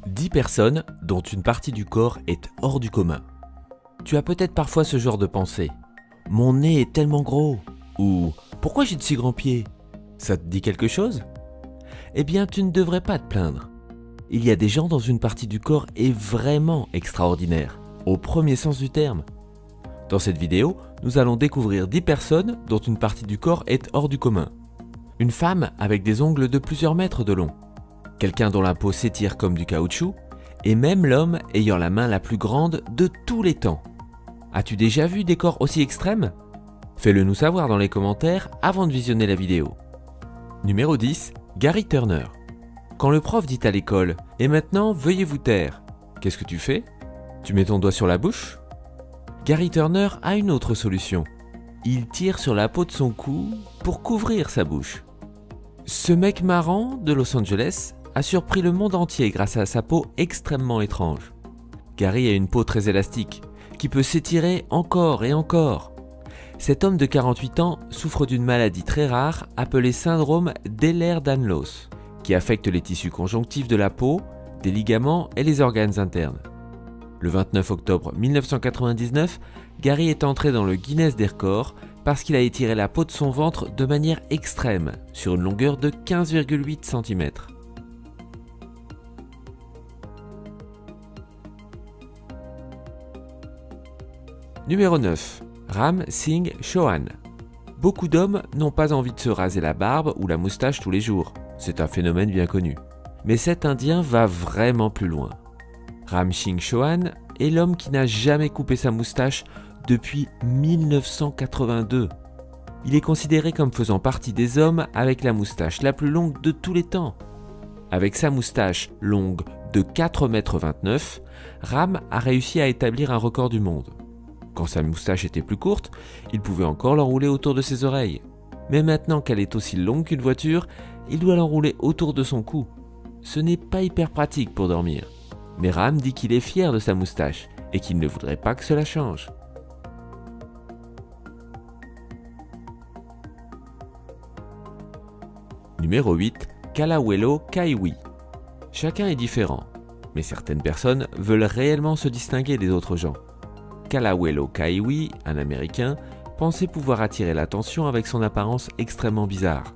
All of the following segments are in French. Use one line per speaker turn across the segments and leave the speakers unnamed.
10 personnes dont une partie du corps est hors du commun. Tu as peut-être parfois ce genre de pensée. Mon nez est tellement gros. Ou pourquoi j'ai de si grands pieds? Ça te dit quelque chose? Eh bien, tu ne devrais pas te plaindre. Il y a des gens dont une partie du corps est vraiment extraordinaire, au premier sens du terme. Dans cette vidéo, nous allons découvrir 10 personnes dont une partie du corps est hors du commun. Une femme avec des ongles de plusieurs mètres de long. Quelqu'un dont la peau s'étire comme du caoutchouc, et même l'homme ayant la main la plus grande de tous les temps. As-tu déjà vu des corps aussi extrêmes? Fais-le nous savoir dans les commentaires avant de visionner la vidéo. Numéro 10, Gary Turner. Quand le prof dit à l'école « Et maintenant, veuillez vous taire », qu'est-ce que tu fais? Tu mets ton doigt sur la bouche? Gary Turner a une autre solution. Il tire sur la peau de son cou pour couvrir sa bouche. Ce mec marrant de Los Angeles a surpris le monde entier grâce à sa peau extrêmement étrange. Gary a une peau très élastique, qui peut s'étirer encore et encore. Cet homme de 48 ans souffre d'une maladie très rare appelée syndrome d'Ehlers-Danlos, qui affecte les tissus conjonctifs de la peau, des ligaments et les organes internes. Le 29 octobre 1999, Gary est entré dans le Guinness des records parce qu'il a étiré la peau de son ventre de manière extrême, sur une longueur de 15,8 cm. Numéro 9. Ram Singh Chauhan. Beaucoup d'hommes n'ont pas envie de se raser la barbe ou la moustache tous les jours. C'est un phénomène bien connu. Mais cet Indien va vraiment plus loin. Ram Singh Chauhan est l'homme qui n'a jamais coupé sa moustache depuis 1982. Il est considéré comme faisant partie des hommes avec la moustache la plus longue de tous les temps. Avec sa moustache longue de 4,29 m, Ram a réussi à établir un record du monde. Quand sa moustache était plus courte, il pouvait encore l'enrouler autour de ses oreilles. Mais maintenant qu'elle est aussi longue qu'une voiture, il doit l'enrouler autour de son cou. Ce n'est pas hyper pratique pour dormir. Mais Ram dit qu'il est fier de sa moustache et qu'il ne voudrait pas que cela change. Numéro 8, Kalawelo Kaiwi. Chacun est différent, mais certaines personnes veulent réellement se distinguer des autres gens. Kalawelo Kaiwi, un Américain, pensait pouvoir attirer l'attention avec son apparence extrêmement bizarre.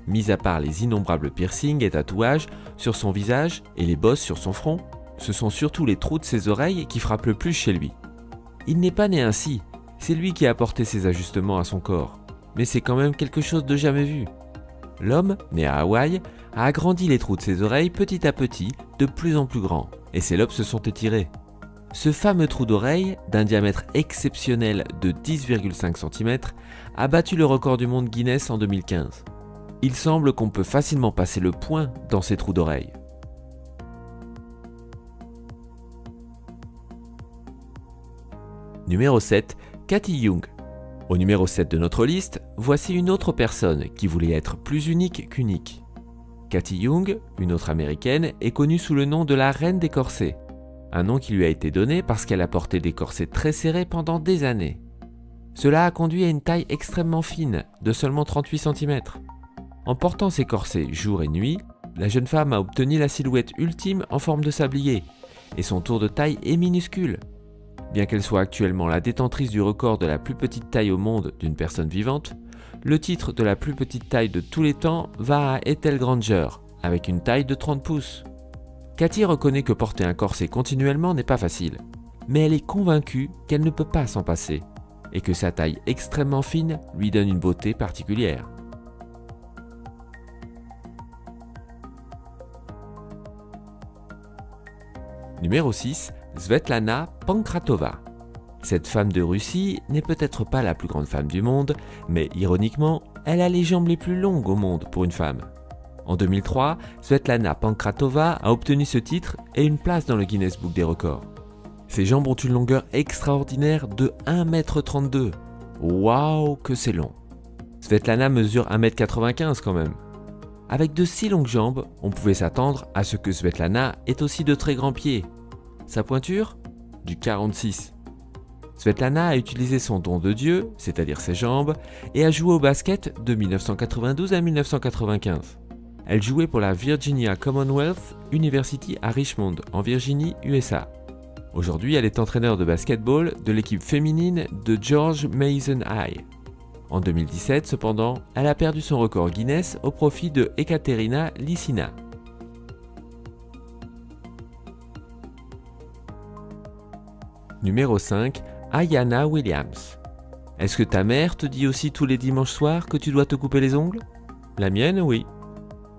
Mis à part les innombrables piercings et tatouages sur son visage et les bosses sur son front, ce sont surtout les trous de ses oreilles qui frappent le plus chez lui. Il n'est pas né ainsi, c'est lui qui a apporté ces ajustements à son corps, mais c'est quand même quelque chose de jamais vu. L'homme, né à Hawaï, a agrandi les trous de ses oreilles petit à petit, de plus en plus grands, et ses lobes se sont étirés. Ce fameux trou d'oreille, d'un diamètre exceptionnel de 10,5 cm, a battu le record du monde Guinness en 2015. Il semble qu'on peut facilement passer le poing dans ces trous d'oreille. Numéro 7, Cathy Young. Au numéro 7 de notre liste, voici une autre personne qui voulait être plus unique qu'unique. Cathy Young, une autre américaine, est connue sous le nom de la reine des corsets. Un nom qui lui a été donné parce qu'elle a porté des corsets très serrés pendant des années. Cela a conduit à une taille extrêmement fine, de seulement 38 cm. En portant ces corsets jour et nuit, la jeune femme a obtenu la silhouette ultime en forme de sablier, et son tour de taille est minuscule. Bien qu'elle soit actuellement la détentrice du record de la plus petite taille au monde d'une personne vivante, le titre de la plus petite taille de tous les temps va à Ethel Granger, avec une taille de 30 pouces. Cathy reconnaît que porter un corset continuellement n'est pas facile, mais elle est convaincue qu'elle ne peut pas s'en passer, et que sa taille extrêmement fine lui donne une beauté particulière. Numéro 6, Svetlana Pankratova. Cette femme de Russie n'est peut-être pas la plus grande femme du monde, mais ironiquement, elle a les jambes les plus longues au monde pour une femme. En 2003, Svetlana Pankratova a obtenu ce titre et une place dans le Guinness Book des records. Ses jambes ont une longueur extraordinaire de 1,32 m. Waouh, que c'est long! Svetlana mesure 1,95 m quand même. Avec de si longues jambes, on pouvait s'attendre à ce que Svetlana ait aussi de très grands pieds. Sa pointure? Du 46. Svetlana a utilisé son don de Dieu, c'est-à-dire ses jambes, et a joué au basket de 1992 à 1995. Elle jouait pour la Virginia Commonwealth University à Richmond, en Virginie, USA. Aujourd'hui, elle est entraîneur de basketball de l'équipe féminine de George Mason High. En 2017, cependant, elle a perdu son record Guinness au profit de Ekaterina Lysina. Numéro 5, Ayanna Williams. Est-ce que ta mère te dit aussi tous les dimanches soirs que tu dois te couper les ongles ? La mienne, oui.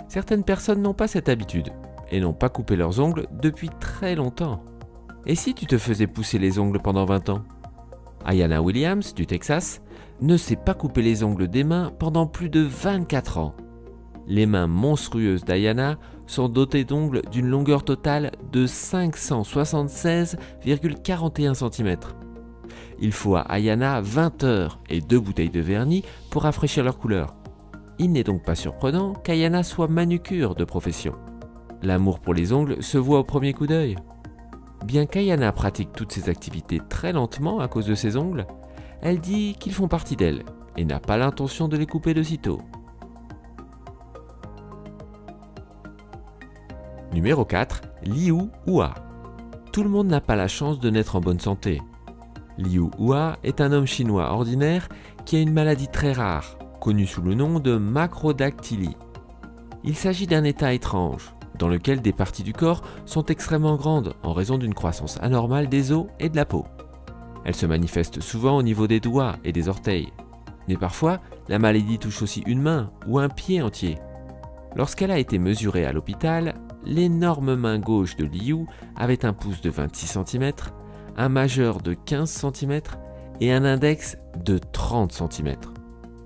Certaines personnes n'ont pas cette habitude et n'ont pas coupé leurs ongles depuis très longtemps. Et si tu te faisais pousser les ongles pendant 20 ans ? Ayanna Williams, du Texas, ne s'est pas coupé les ongles des mains pendant plus de 24 ans. Les mains monstrueuses sont dotées d'ongles d'une longueur totale de 576,41 cm. Il faut à Ayanna 20 heures et 2 bouteilles de vernis pour rafraîchir leur couleur. Il n'est donc pas surprenant qu'Ayanna soit manucure de profession. L'amour pour les ongles se voit au premier coup d'œil. Bien qu'Ayanna pratique toutes ces activités très lentement à cause de ses ongles, elle dit qu'ils font partie d'elle et n'a pas l'intention de les couper de sitôt. Numéro 4, Liu Hua. Tout le monde n'a pas la chance de naître en bonne santé. Liu Hua est un homme chinois ordinaire qui a une maladie très rare, connue sous le nom de macrodactylie. Il s'agit d'un état étrange, dans lequel des parties du corps sont extrêmement grandes en raison d'une croissance anormale des os et de la peau. Elle se manifeste souvent au niveau des doigts et des orteils. Mais parfois, la maladie touche aussi une main ou un pied entier. Lorsqu'elle a été mesurée à l'hôpital, l'énorme main gauche de Liu avait un pouce de 26 cm, un majeur de 15 cm et un index de 30 cm.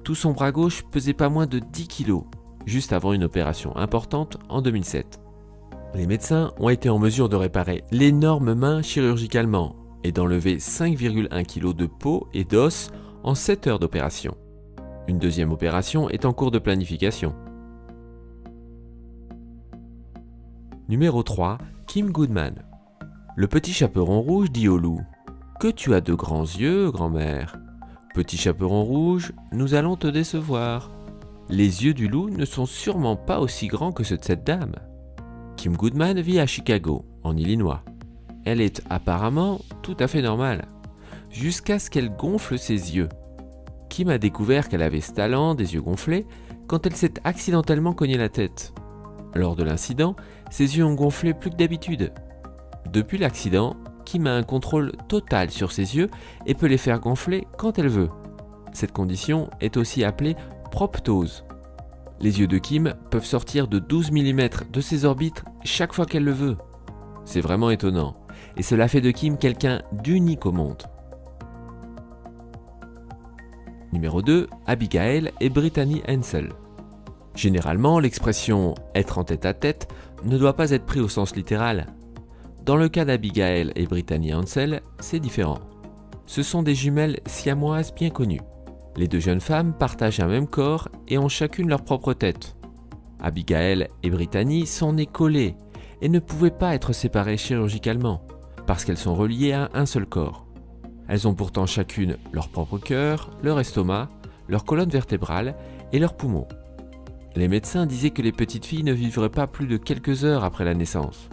Tout son bras gauche pesait pas moins de 10 kg, juste avant une opération importante en 2007. Les médecins ont été en mesure de réparer l'énorme main chirurgicalement et d'enlever 5,1 kg de peau et d'os en 7 heures d'opération. Une deuxième opération est en cours de planification. Numéro 3, Kim Goodman. Le petit chaperon rouge dit au loup : « Que tu as de grands yeux, grand-mère. Petit chaperon rouge, nous allons te décevoir. Les yeux du loup ne sont sûrement pas aussi grands que ceux de cette dame. » Kim Goodman vit à Chicago, en Illinois. Elle est apparemment tout à fait normale, jusqu'à ce qu'elle gonfle ses yeux. Kim a découvert qu'elle avait ce talent des yeux gonflés quand elle s'est accidentellement cogné la tête. Lors de l'incident, ses yeux ont gonflé plus que d'habitude. Depuis l'accident, Kim a un contrôle total sur ses yeux et peut les faire gonfler quand elle veut. Cette condition est aussi appelée proptose. Les yeux de Kim peuvent sortir de 12 mm de ses orbites chaque fois qu'elle le veut. C'est vraiment étonnant, et cela fait de Kim quelqu'un d'unique au monde. Numéro 2, Abigail et Brittany Hensel. Généralement, l'expression « être en tête-à-tête » ne doit pas être pris au sens littéral. Dans le cas d'Abigail et Brittany Hensel, c'est différent. Ce sont des jumelles siamoises bien connues. Les deux jeunes femmes partagent un même corps et ont chacune leur propre tête. Abigail et Brittany sont nées collées et ne pouvaient pas être séparées chirurgicalement, parce qu'elles sont reliées à un seul corps. Elles ont pourtant chacune leur propre cœur, leur estomac, leur colonne vertébrale et leurs poumons. Les médecins disaient que les petites filles ne vivraient pas plus de quelques heures après la naissance.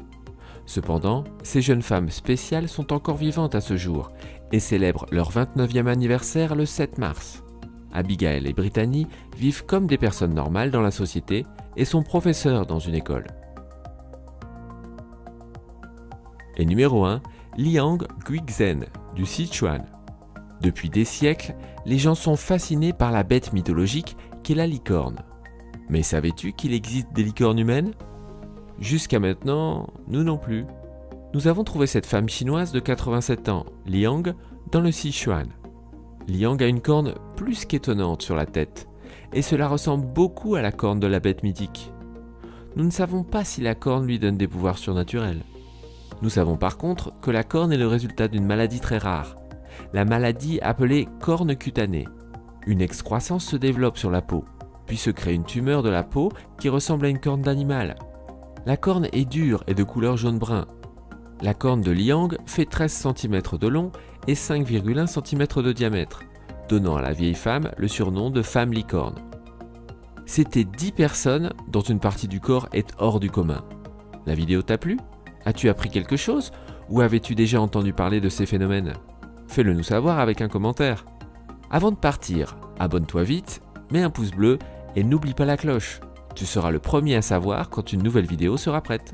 Cependant, ces jeunes femmes spéciales sont encore vivantes à ce jour et célèbrent leur 29e anniversaire le 7 mars. Abigail et Brittany vivent comme des personnes normales dans la société et sont professeurs dans une école. Et numéro 1, Liang Guizhen, du Sichuan. Depuis des siècles, les gens sont fascinés par la bête mythologique qu'est la licorne. Mais savais-tu qu'il existe des licornes humaines ? Jusqu'à maintenant, nous non plus. Nous avons trouvé cette femme chinoise de 87 ans, Liang, dans le Sichuan. Liang a une corne plus qu'étonnante sur la tête, et cela ressemble beaucoup à la corne de la bête mythique. Nous ne savons pas si la corne lui donne des pouvoirs surnaturels. Nous savons par contre que la corne est le résultat d'une maladie très rare, la maladie appelée corne cutanée. Une excroissance se développe sur la peau, puis se crée une tumeur de la peau qui ressemble à une corne d'animal. La corne est dure et de couleur jaune-brun. La corne de Liang fait 13 cm de long et 5,1 cm de diamètre, donnant à la vieille femme le surnom de femme licorne. C'était 10 personnes dont une partie du corps est hors du commun. La vidéo t'a plu? As-tu appris quelque chose? Ou avais-tu déjà entendu parler de ces phénomènes? Fais-le nous savoir avec un commentaire. Avant de partir, abonne-toi vite, mets un pouce bleu et n'oublie pas la cloche. Tu seras le premier à savoir quand une nouvelle vidéo sera prête.